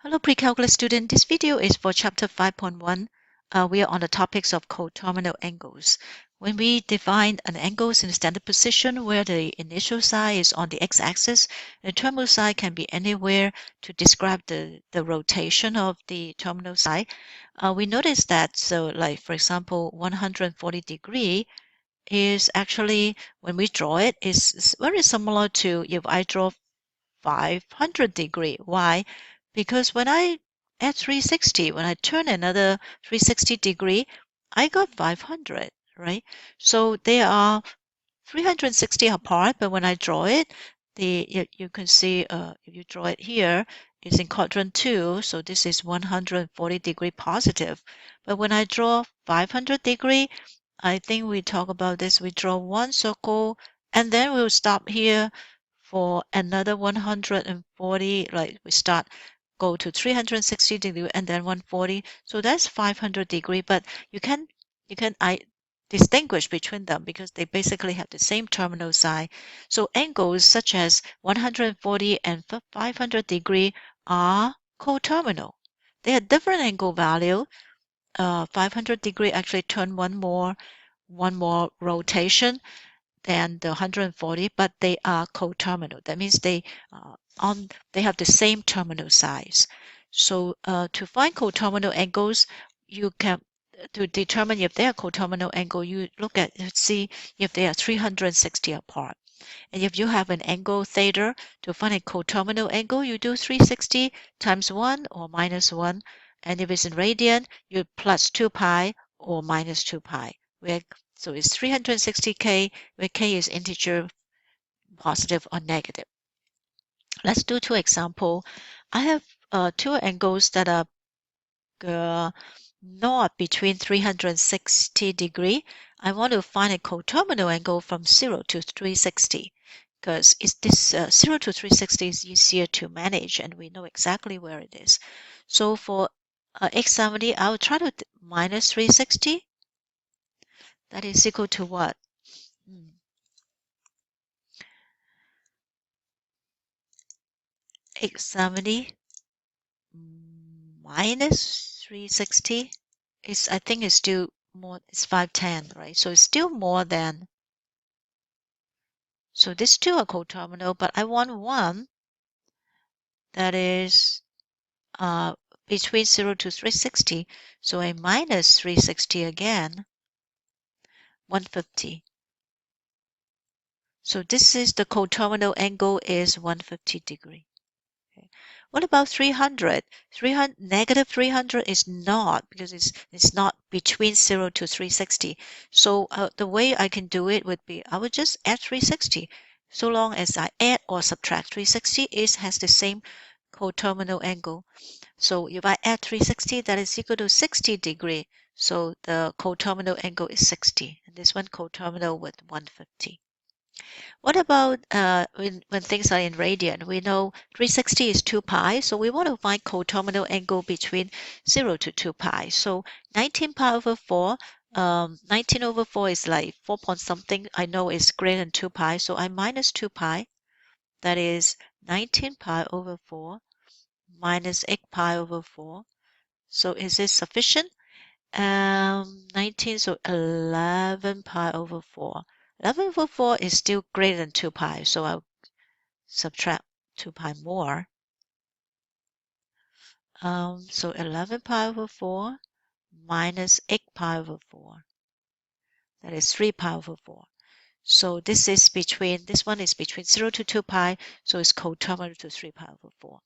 Hello, pre-calculus student. This video is for chapter 5.1. We are on the topics of coterminal angles. When we define an angle in a standard position where the initial side is on the x-axis, the terminal side can be anywhere to describe the rotation of the terminal side. We notice that, so like for example, 140 degree is actually, when we draw it, is very similar to if I draw 500 degree. Why? Because when I add 360, when I turn another 360 degree, I got 500, right? So they are 360 apart, but when I draw it, you can see if you draw it here, it's in quadrant 2, so this is 140 degree positive. But when I draw 500 degree, I think we talk about this. We draw one circle, and then we'll stop here for another 140. Like we go to 360 degree and then 140. So that's 500 degree. But I distinguish between them because they basically have the same terminal side. So angles such as 140 and 500 degree are coterminal. They have different angle value. 500 degree actually turn one more rotation than the 140, but they are coterminal. That means they have the same terminal size. So to find coterminal angles, you can to determine if they are coterminal angle, you look at see if they are 360 apart. And if you have an angle theta, to find a coterminal angle, you do 360 times 1 or minus 1. And if it's in radian, you plus 2 pi or minus 2 pi. So it's 360k, where k is integer, positive or negative. Let's do two examples. I have two angles that are not between 360 degree. I want to find a coterminal angle from 0 to 360 because this 0 to 360 is easier to manage and we know exactly where it is. So for x70, I will try to minus 360. That is equal to what? x70 minus 360 is, I think it's still more, it's 510, right? So it's still more than, so this two are coterminal, but I want one that is between 0 to 360. So a minus 360 again, 150. So this is the coterminal angle is 150 degree. Okay. What about 300? Negative 300 is not, because it's not between 0 to 360. So the way I can do it would be, I would just add 360. So long as I add or subtract 360, it has the same coterminal angle. So if I add 360, that is equal to 60 degree. So the coterminal angle is 60. And this one coterminal with 150. What about when things are in radian? We know 360 is 2 pi, so we want to find coterminal angle between 0 to 2 pi. So 19 pi over 4, 19 over 4 is like 4 point something. I know it's greater than 2 pi, so I minus 2 pi. That is 19 pi over 4 minus 8 pi over 4. So is this sufficient? 19, so 11 pi over 4. 11 over 4 is still greater than 2 pi, so I'll subtract 2 pi more. So 11 pi over 4 minus 8 pi over 4. That is 3 pi over 4. So this one is between 0 to 2 pi, so it's coterminal to 3 pi over 4.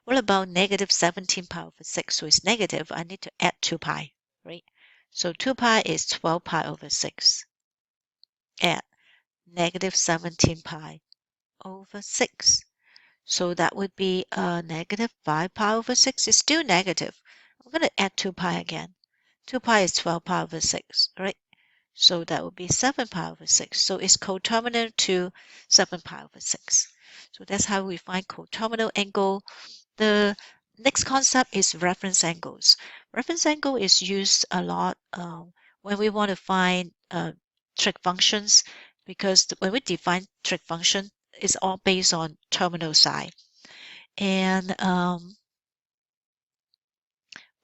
What about negative 17 pi over 6? So it's negative. I need to add 2 pi, right? So 2 pi is 12 pi over 6. Add negative 17 pi over 6. So that would be negative 5 pi over 6 is still negative. I'm going to add 2 pi again. 2 pi is 12 pi over 6, right? So that would be 7 pi over 6. So it's coterminal to 7 pi over 6. So that's how we find coterminal angle. The next concept is reference angles. Reference angle is used a lot when we want to find trig functions, because when we define trig function, it's all based on terminal side. And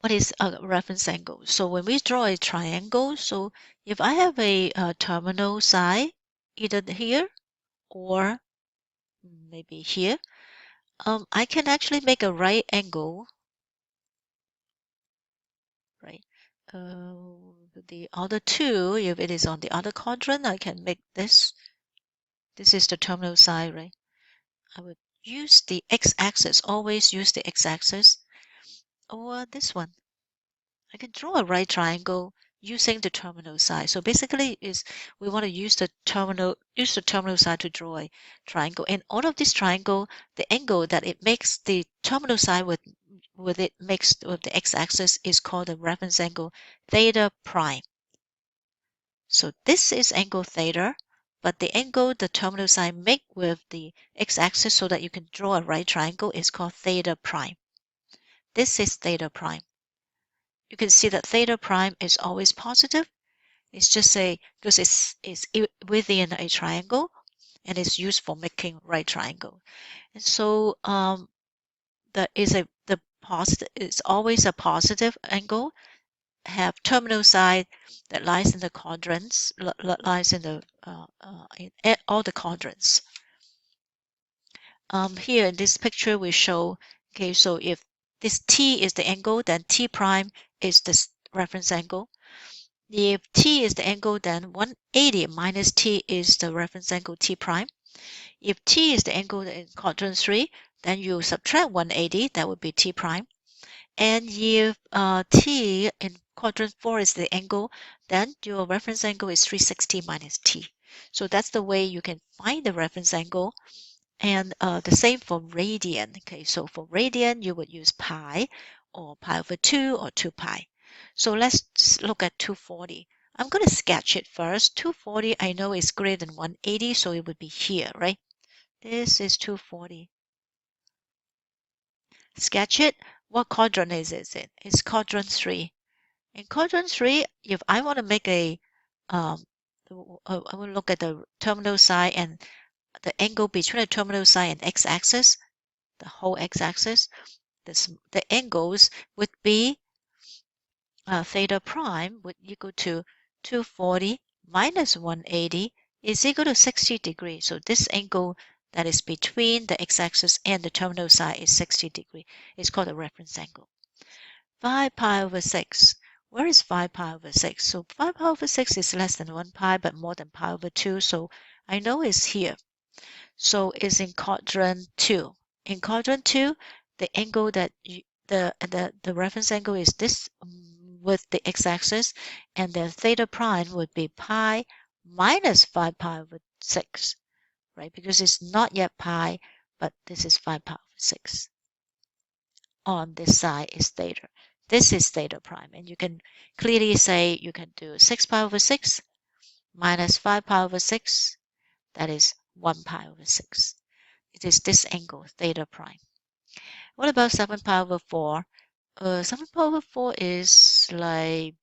what is a reference angle? So when we draw a triangle, so if I have a terminal side, either here or maybe here, I can actually make a right angle, right? The other two, if it is on the other quadrant, I can make this. This is the terminal side, right? I would use the x-axis, always use the x-axis, or this one. I can draw a right triangle using the terminal side. So basically is we want to use the terminal side to draw a triangle. And all of this triangle, the angle that it makes the terminal side with it mixed with the x-axis is called the reference angle theta prime. So this is angle theta, but the angle the terminal side make with the x-axis so that you can draw a right triangle is called theta prime. This is theta prime. You can see that theta prime is always positive. It's just because it's within a triangle and it's used for making right triangle. And so the positive is always a positive angle. Have terminal side that lies in the quadrants, lies in the in all the quadrants. Here in this picture we show, okay, so if this t is the angle, then t prime is this reference angle. If t is the angle, then 180 minus t is the reference angle t prime. If t is the angle in quadrant 3, then you subtract 180, that would be t prime. And if t in quadrant 4 is the angle, then your reference angle is 360 minus t. So that's the way you can find the reference angle. And the same for radian. Okay, so for radian, you would use pi or pi over 2 or 2 pi. So let's look at 240. I'm going to sketch it first. 240, I know is greater than 180, so it would be here, right? This is 240. Sketch it. What quadrant is it in? It's quadrant 3. In quadrant 3, if I want to make I will look at the terminal side and the angle between the terminal side and x-axis, the whole x-axis, the angles would be theta prime would equal to 240 minus 180 is equal to 60 degrees. So this angle that is between the x-axis and the terminal side is 60 degrees. It's called a reference angle. 5 pi over 6. Where is 5 pi over 6? So 5 pi over 6 is less than 1 pi, but more than pi over 2. So I know it's here. So it's in quadrant 2. In quadrant 2, the angle that the reference angle is this with the x-axis, and the theta prime would be pi minus 5 pi over 6, right? Because it's not yet pi, but this is 5 pi over 6. On this side is theta. This is theta prime, and you can clearly say you can do 6 pi over 6 minus 5 pi over 6. That is 1 pi over 6. It is this angle, theta prime. What about 7 pi over 4? 7 pi over 4 is like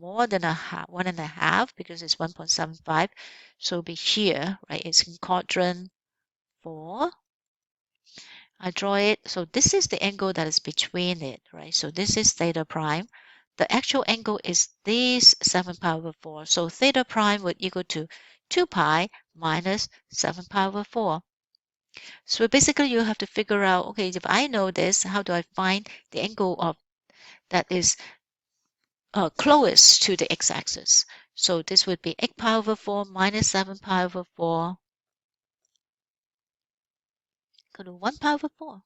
more than a half, 1.5, because it's 1.75. So it'll be here, right? It's in quadrant 4. I draw it. So this is the angle that is between it, right? So this is theta prime. The actual angle is this 7 pi over 4. So theta prime would equal to 2 pi minus 7 pi over 4. So basically you have to figure out, okay, if I know this, how do I find the angle of that is closest to the x-axis? So this would be 8 pi over 4 minus 7 pi over 4 equal to 1 pi over 4.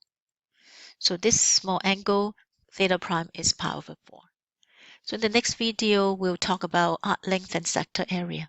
So this small angle, theta prime, is pi over 4. So in the next video, we'll talk about arc length and sector area.